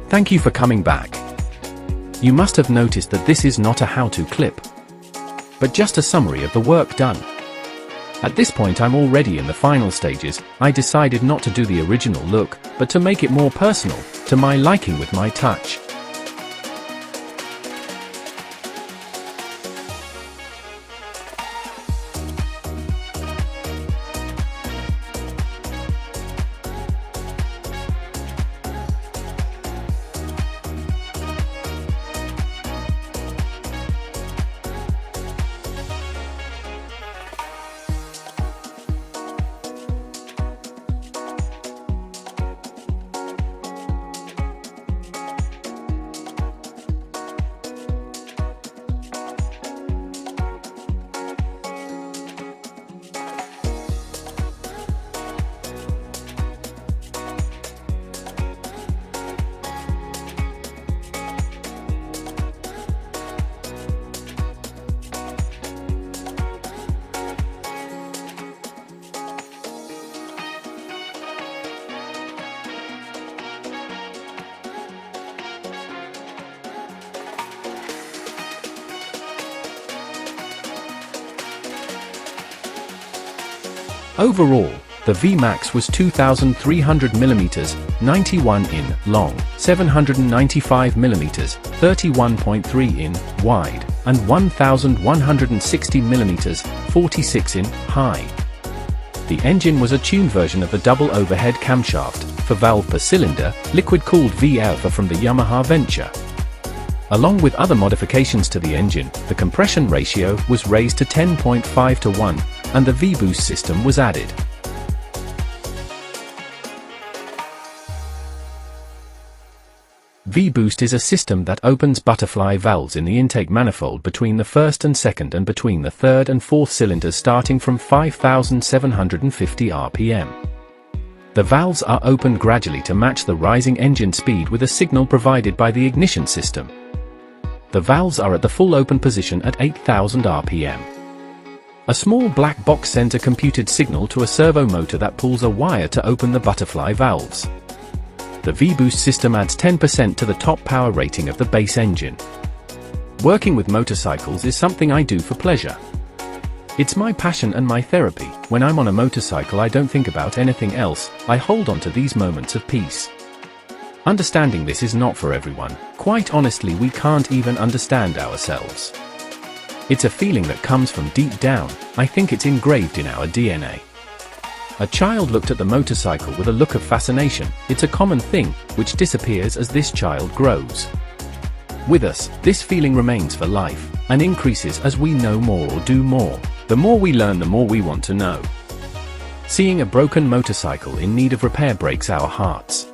Thank you for coming back. You must have noticed that this is not a how-to clip, but just a summary of the work done. At this point I'm already in the final stages. I decided not to do the original look, but to make it more personal, to my liking with my touch. Overall, the V-MAX was 2,300 mm, 91 in long, 795 mm, 31.3 in wide, and 1,160 mm, 46 in high. The engine was a tuned version of the double overhead camshaft, for valve per cylinder, liquid-cooled V-Alpha from the Yamaha Venture. Along with other modifications to the engine, the compression ratio was raised to 10.5 to 1, and the V-Boost system was added. V-Boost is a system that opens butterfly valves in the intake manifold between the first and second and between the third and fourth cylinders starting from 5,750 RPM. The valves are opened gradually to match the rising engine speed with a signal provided by the ignition system. The valves are at the full open position at 8,000 RPM. A small black box sends a computed signal to a servo motor that pulls a wire to open the butterfly valves. The V-Boost system adds 10% to the top power rating of the base engine. Working with motorcycles is something I do for pleasure. It's my passion and my therapy. When I'm on a motorcycle I don't think about anything else, I hold on to these moments of peace. Understanding this is not for everyone. Quite honestly, we can't even understand ourselves. It's a feeling that comes from deep down. I think it's engraved in our DNA. A child looked at the motorcycle with a look of fascination. It's a common thing, which disappears as this child grows. With us, this feeling remains for life, and increases as we know more or do more. The more we learn, the more we want to know. Seeing a broken motorcycle in need of repair breaks our hearts.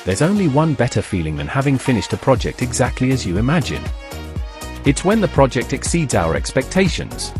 There's only one better feeling than having finished a project exactly as you imagine. It's when the project exceeds our expectations.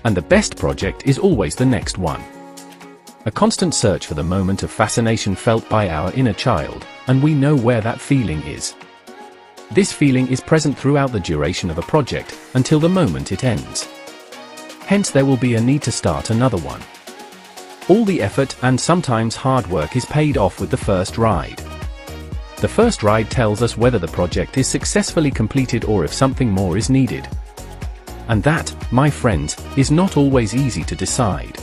And the best project is always the next one. A constant search for the moment of fascination felt by our inner child, and we know where that feeling is. This feeling is present throughout the duration of a project, until the moment it ends. Hence there will be a need to start another one. All the effort and sometimes hard work is paid off with the first ride. The first ride tells us whether the project is successfully completed or if something more is needed. And that, my friends, is not always easy to decide.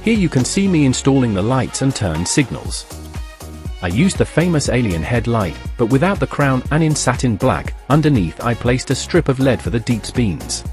Here you can see me installing the lights and turn signals. I used the famous alien headlight, but without the crown and in satin black. Underneath I placed a strip of lead for the deep beams.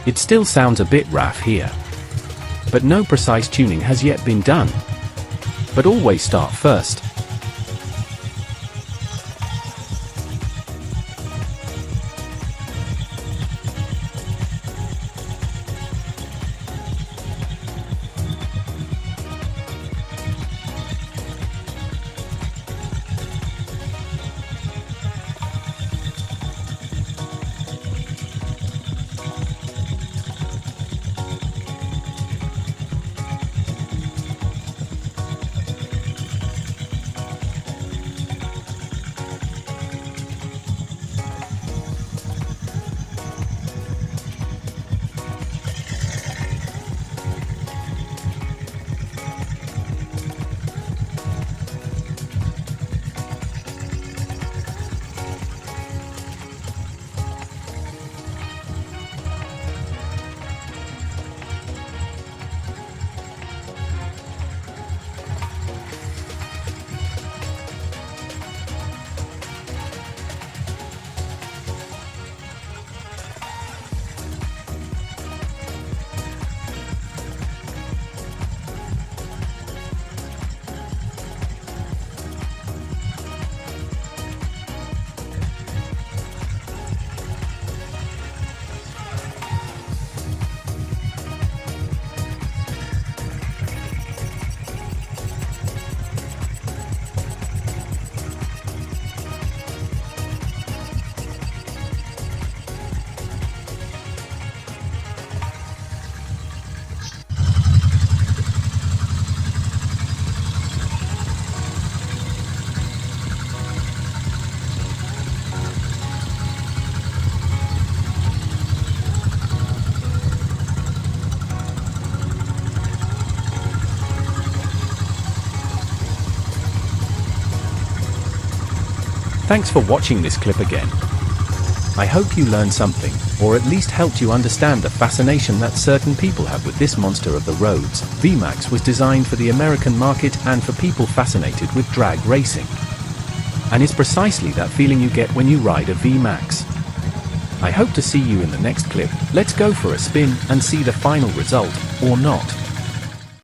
It still sounds a bit rough here, but no precise tuning has yet been done. But always start first. Thanks for watching this clip again. I hope you learned something, or at least helped you understand the fascination that certain people have with this monster of the roads. V-MAX was designed for the American market and for people fascinated with drag racing. And it's precisely that feeling you get when you ride a V-MAX. I hope to see you in the next clip. Let's go for a spin and see the final result, or not.